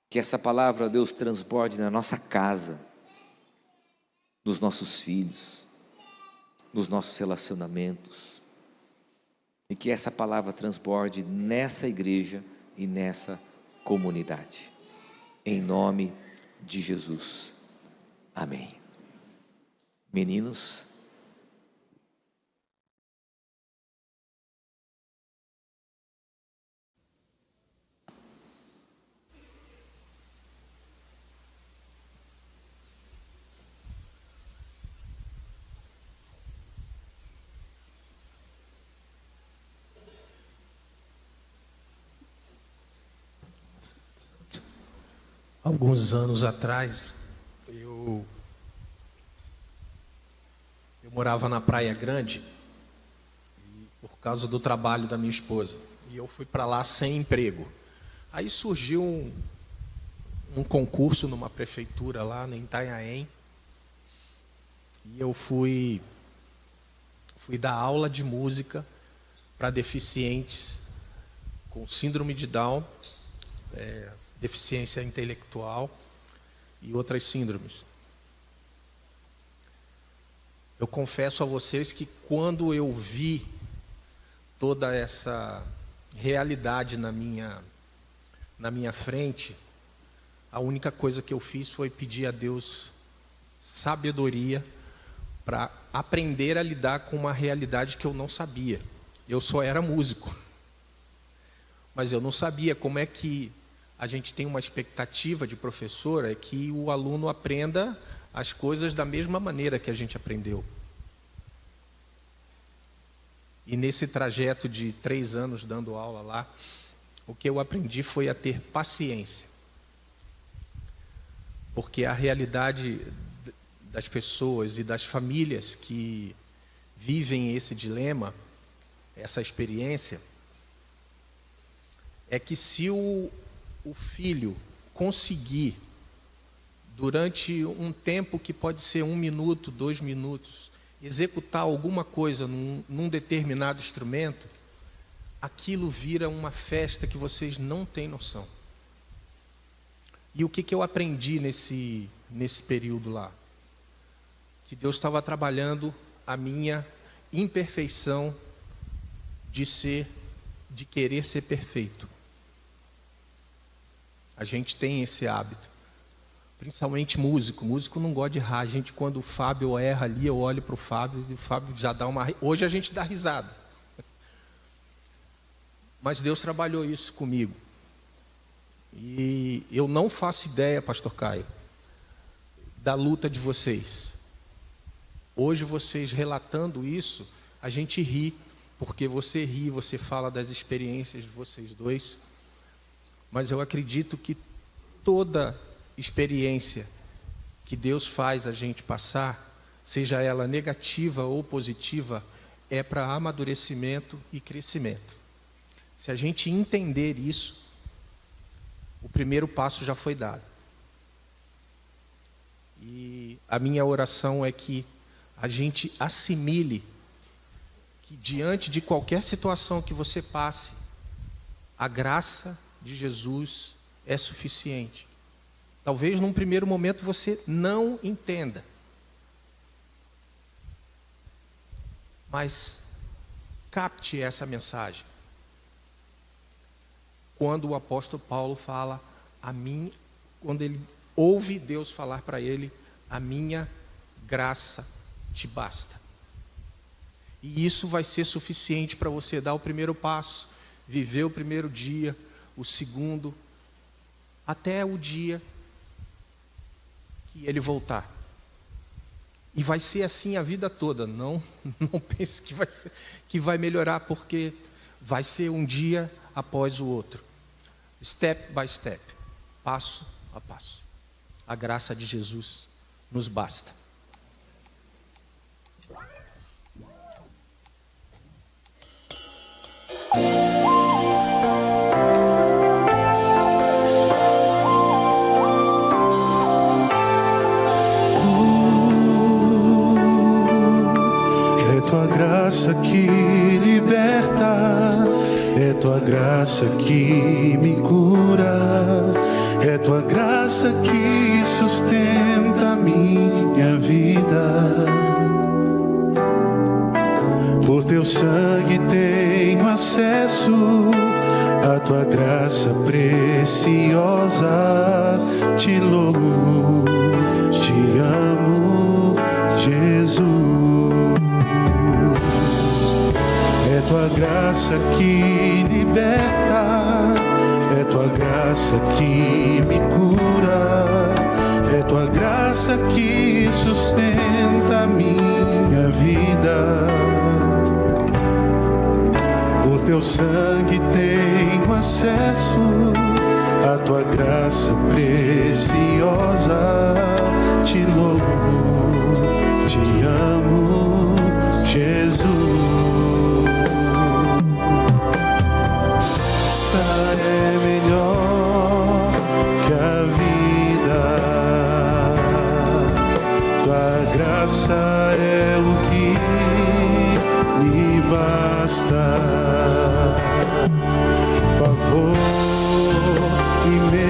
que essa palavra, Deus, transborde na nossa casa, nos nossos filhos, nos nossos relacionamentos, e que essa palavra transborde nessa igreja e nessa comunidade, em nome de Jesus, amém. Meninos, alguns anos atrás, eu morava na Praia Grande, por causa do trabalho da minha esposa, e eu fui para lá sem emprego. Aí surgiu um concurso numa prefeitura lá em Itanhaém, e eu fui dar aula de música para deficientes com síndrome de Down, deficiência intelectual e outras síndromes. Eu confesso a vocês que quando eu vi toda essa realidade na minha frente, a única coisa que eu fiz foi pedir a Deus sabedoria para aprender a lidar com uma realidade que eu não sabia. Eu só era músico, mas eu não sabia como é que a gente tem uma expectativa de professor é que o aluno aprenda as coisas da mesma maneira que a gente aprendeu. E nesse trajeto de 3 anos dando aula lá, o que eu aprendi foi a ter paciência. Porque a realidade das pessoas e das famílias que vivem esse dilema, essa experiência, é que se o filho conseguir, durante um tempo que pode ser 1 minuto, 2 minutos, executar alguma coisa num determinado instrumento, aquilo vira uma festa que vocês não têm noção. E o que eu aprendi nesse período lá? Que Deus estava trabalhando a minha imperfeição de querer ser perfeito. A gente tem esse hábito, principalmente músico. Músico não gosta de errar. A gente, quando o Fábio erra ali, eu olho para o Fábio e o Fábio já dá uma... Hoje a gente dá risada. Mas Deus trabalhou isso comigo. E eu não faço ideia, pastor Caio, da luta de vocês. Hoje vocês relatando isso, a gente ri, porque você ri, você fala das experiências de vocês dois. Mas eu acredito que toda experiência que Deus faz a gente passar, seja ela negativa ou positiva, é para amadurecimento e crescimento. Se a gente entender isso, o primeiro passo já foi dado. E a minha oração é que a gente assimile que diante de qualquer situação que você passe, a graça de Jesus é suficiente. Talvez num primeiro momento você não entenda, mas capte essa mensagem. Quando o apóstolo Paulo fala a mim, quando ele ouve Deus falar para ele, a minha graça te basta. E isso vai ser suficiente para você dar o primeiro passo, viver o primeiro dia, o segundo, até o dia que ele voltar. E vai ser assim a vida toda. Não pense que vai melhorar, porque vai ser um dia após o outro. Step by step, passo a passo. A graça de Jesus nos basta. É tua graça que liberta, é tua graça que me cura, é tua graça que sustenta a minha vida. Por teu sangue tenho acesso à tua graça preciosa. Te louvo, te amo, Jesus. É tua graça que liberta, é tua graça que me cura, é tua graça que sustenta a minha vida. Por teu sangue tenho acesso à tua graça preciosa. Te louvo, te amo, Jesus. É melhor que a vida, tua graça é o que me basta. Favor imerecido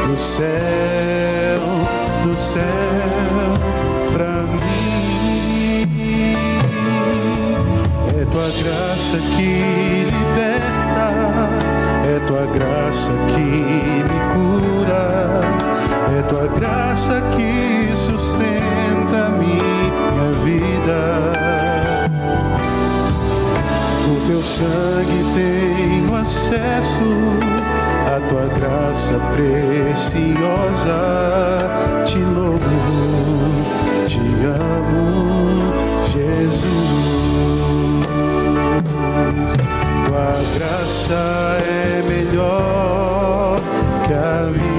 do céu pra mim. É tua graça que liberta, é tua graça que me cura, é tua graça que sustenta a minha vida. Por teu sangue tenho acesso à tua graça preciosa. Te louvo, te amo, Jesus. Tua graça é melhor que a vida.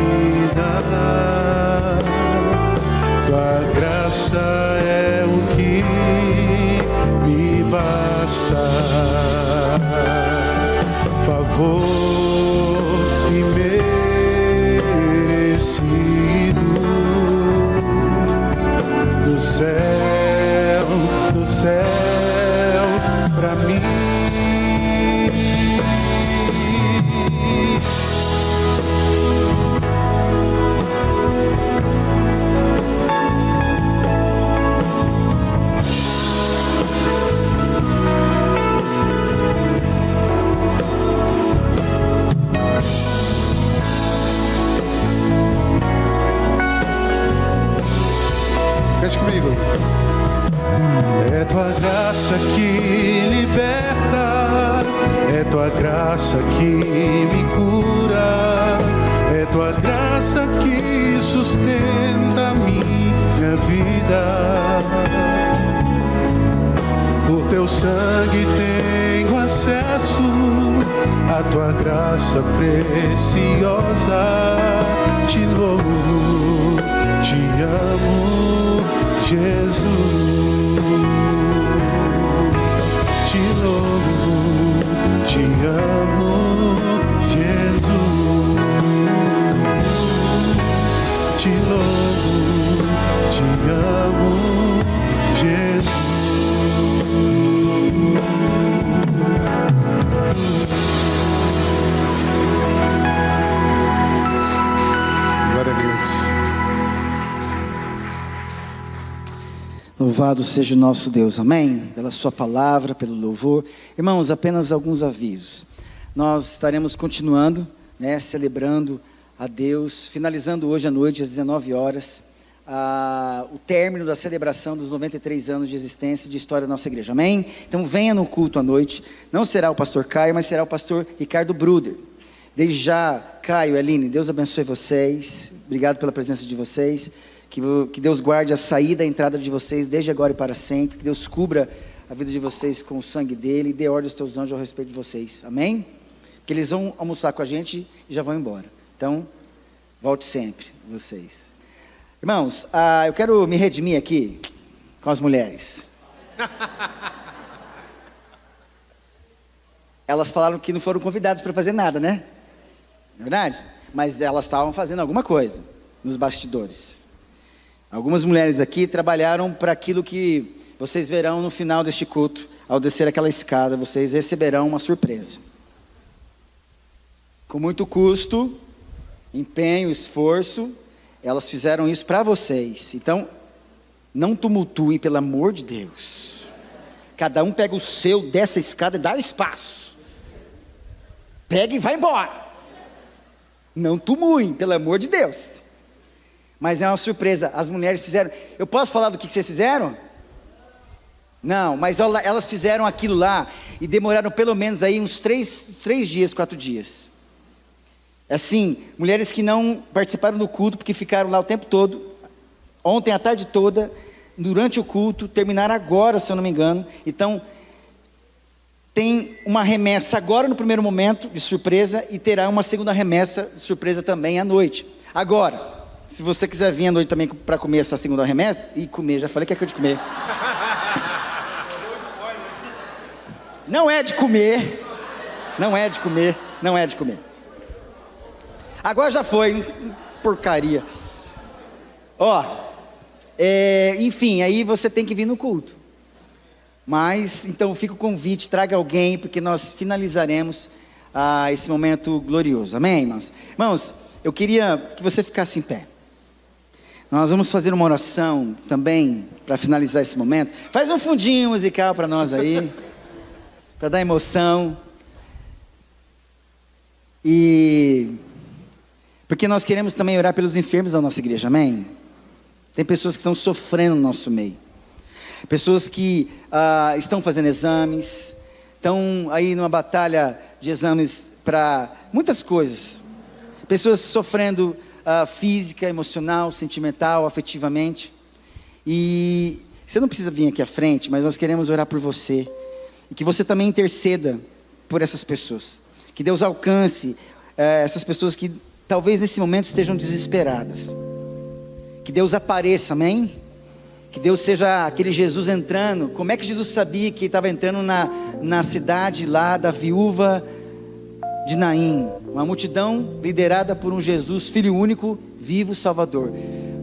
Tua graça é o que me basta. Favor imerecido do céu pra mim. Cante comigo. É tua graça que liberta, é tua graça que me cura, é tua graça que sustenta a minha vida. Por teu sangue tenho acesso à tua graça preciosa. Te louvo, te amo, Jesus. Te louvo, te amo, Jesus. Te louvo, te amo, Jesus. Glória a Deus. Louvado seja o nosso Deus, amém? Pela sua palavra, pelo louvor. Irmãos, apenas alguns avisos. Nós estaremos continuando, celebrando a Deus, finalizando hoje à noite, às 19 horas, o término da celebração dos 93 anos de existência e de história da nossa igreja, amém? Então venha no culto à noite. Não será o pastor Caio, mas será o pastor Ricardo Bruder. Desde já, Caio, Eline, Deus abençoe vocês. Obrigado pela presença de vocês. Que Deus guarde a saída e a entrada de vocês desde agora e para sempre. Que Deus cubra a vida de vocês com o sangue dele e dê ordem aos teus anjos ao respeito de vocês. Amém? Que eles vão almoçar com a gente e já vão embora. Então, volte sempre, vocês. Irmãos, eu quero me redimir aqui com as mulheres. Elas falaram que não foram convidadas para fazer nada, né? Não é verdade? Mas elas estavam fazendo alguma coisa nos bastidores. Algumas mulheres aqui trabalharam para aquilo que vocês verão no final deste culto. Ao descer aquela escada, vocês receberão uma surpresa. Com muito custo, empenho, esforço, elas fizeram isso para vocês. Então, não tumultuem, pelo amor de Deus. Cada um pega o seu dessa escada e dá espaço. Pega e vai embora. Não tumultuem, pelo amor de Deus. Mas é uma surpresa, as mulheres fizeram. Eu posso falar do que vocês fizeram? Não, mas elas fizeram aquilo lá e demoraram pelo menos aí uns 3 dias, 4 dias. Assim, mulheres que não participaram do culto porque ficaram lá o tempo todo, ontem a tarde toda, durante o culto, terminaram agora, se eu não me engano. Então, tem uma remessa agora no primeiro momento de surpresa e terá uma segunda remessa de surpresa também à noite. Agora, se você quiser vir à noite também para comer essa segunda remessa, e comer, já falei que é de comer. Não é de comer, não é de comer, não é de comer. Agora já foi, porcaria. Enfim, aí você tem que vir no culto. Mas, então fica o convite, traga alguém, porque nós finalizaremos esse momento glorioso, amém, irmãos? Irmãos, eu queria que você ficasse em pé. Nós vamos fazer uma oração também, para finalizar esse momento. Faz um fundinho musical para nós aí, para dar emoção. Porque nós queremos também orar pelos enfermos da nossa igreja, amém? Tem pessoas que estão sofrendo no nosso meio. Pessoas que estão fazendo exames, estão aí numa batalha de exames para muitas coisas. Pessoas sofrendo física, emocional, sentimental, afetivamente. E você não precisa vir aqui à frente, mas nós queremos orar por você. E que você também interceda por essas pessoas. Que Deus alcance essas pessoas que talvez nesse momento estejam desesperadas. Que Deus apareça, amém? Que Deus seja aquele Jesus entrando. Como é que Jesus sabia que estava entrando na cidade lá da viúva de Naim? Uma multidão liderada por um Jesus, Filho único, vivo, Salvador.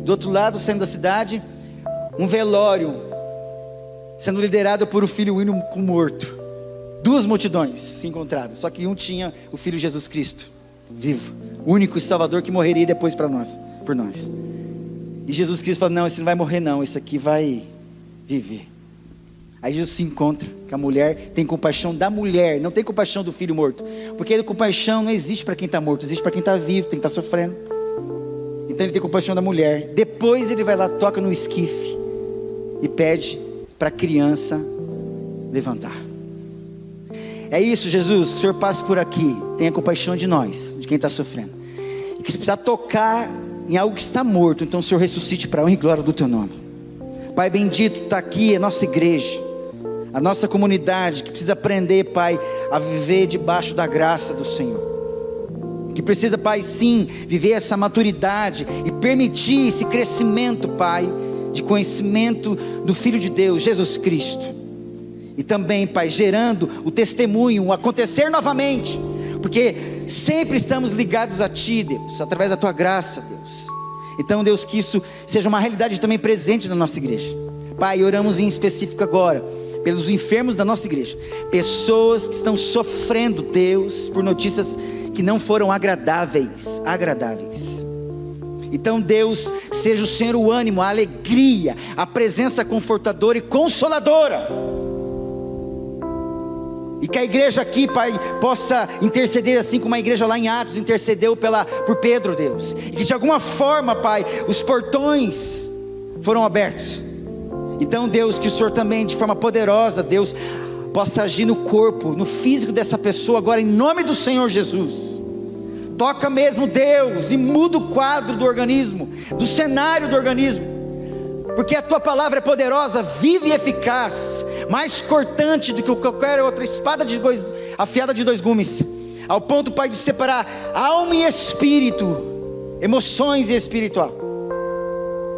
Do outro lado, saindo da cidade, um velório, sendo liderado por um Filho único morto. Duas multidões se encontraram, só que um tinha o Filho Jesus Cristo, vivo, único e Salvador, que morreria depois por nós. E Jesus Cristo falou: não, esse não vai morrer não, esse aqui vai viver. Aí Jesus se encontra com a mulher, tem compaixão da mulher, não tem compaixão do filho morto, porque a compaixão não existe para quem está morto, existe para quem está vivo, quem está sofrendo. Então ele tem compaixão da mulher. Depois ele vai lá, toca no esquife e pede para a criança levantar. É isso, Jesus, que o Senhor passe por aqui, tenha compaixão de nós, de quem está sofrendo, e que se precisar tocar em algo que está morto, então o Senhor ressuscite para a honra e glória do Teu nome. Pai bendito, está aqui a nossa igreja, a nossa comunidade, que precisa aprender, Pai, a viver debaixo da graça do Senhor, que precisa, Pai, sim, viver essa maturidade e permitir esse crescimento, Pai, de conhecimento do Filho de Deus, Jesus Cristo, e também, Pai, gerando o testemunho, o acontecer novamente, porque sempre estamos ligados a Ti, Deus, através da Tua graça, Deus. Então, Deus, que isso seja uma realidade também presente na nossa igreja. Pai, oramos em específico agora pelos enfermos da nossa igreja, pessoas que estão sofrendo, Deus, por notícias que não foram agradáveis. Então, Deus, seja o Senhor o ânimo, a alegria, a presença confortadora e consoladora. E que a igreja aqui, Pai, possa interceder assim como a igreja lá em Atos intercedeu por Pedro, Deus. E que de alguma forma, Pai, os portões foram abertos. Então, Deus, que o Senhor também de forma poderosa, Deus, possa agir no corpo, no físico dessa pessoa agora, em nome do Senhor Jesus. Toca mesmo, Deus, e muda o quadro do organismo, do cenário do organismo. Porque a Tua palavra é poderosa, viva e eficaz, mais cortante do que qualquer outra espada afiada de 2 gumes, ao ponto, Pai, de separar alma e espírito, emoções e espiritual,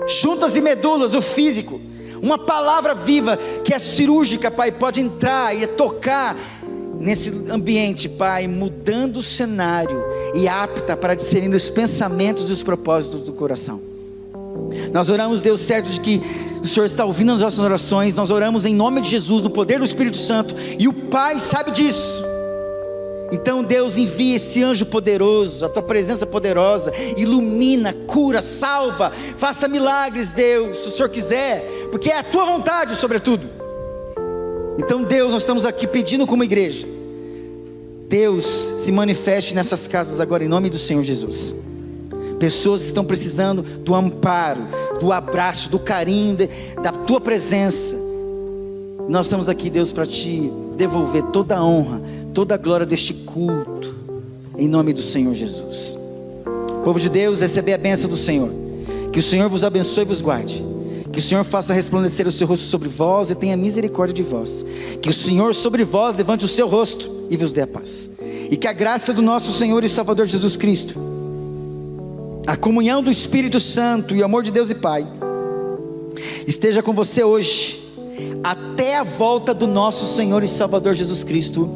juntas e medulas, o físico. Uma palavra viva que é cirúrgica, Pai, pode entrar e tocar nesse ambiente, Pai, mudando o cenário e apta para discernir os pensamentos e os propósitos do coração. Nós oramos, Deus, certo de que o Senhor está ouvindo as nossas orações. Nós oramos em nome de Jesus, no poder do Espírito Santo, e o Pai sabe disso. Então, Deus, envia esse anjo poderoso, a Tua presença poderosa, ilumina, cura, salva, faça milagres, Deus, se o Senhor quiser, porque é a Tua vontade sobretudo. Então, Deus, nós estamos aqui pedindo como igreja, Deus, se manifeste nessas casas agora em nome do Senhor Jesus. Pessoas que estão precisando do amparo, do abraço, do carinho, da Tua presença. Nós estamos aqui, Deus, para Te devolver toda a honra, toda a glória deste culto, em nome do Senhor Jesus. Povo de Deus, receber a bênção do Senhor. Que o Senhor vos abençoe e vos guarde. Que o Senhor faça resplandecer o seu rosto sobre vós e tenha misericórdia de vós. Que o Senhor sobre vós levante o seu rosto e vos dê a paz. E que a graça do nosso Senhor e Salvador Jesus Cristo, a comunhão do Espírito Santo e o amor de Deus e Pai esteja com você hoje, até a volta do nosso Senhor e Salvador Jesus Cristo.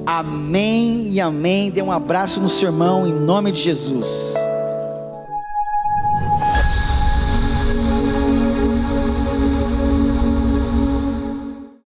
Amém e amém. Dê um abraço no seu irmão em nome de Jesus.